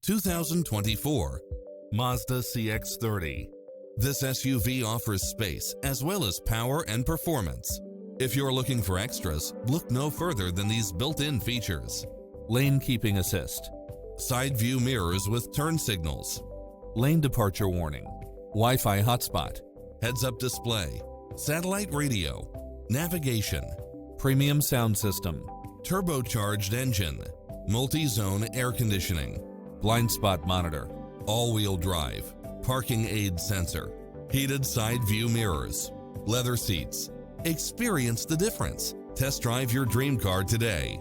2024 Mazda CX-30. This SUV offers space as well as power and performance. If you're looking for extras, look no further than these built-in features. Lane keeping assist, side view mirrors with turn signals, lane departure warning, Wi-Fi hotspot, heads-up display, satellite radio, navigation, premium sound system, turbocharged engine, multi-zone air conditioning, blind spot monitor, all-wheel drive, parking aid sensor, heated side view mirrors, leather seats. Experience the difference. Test drive your dream car today.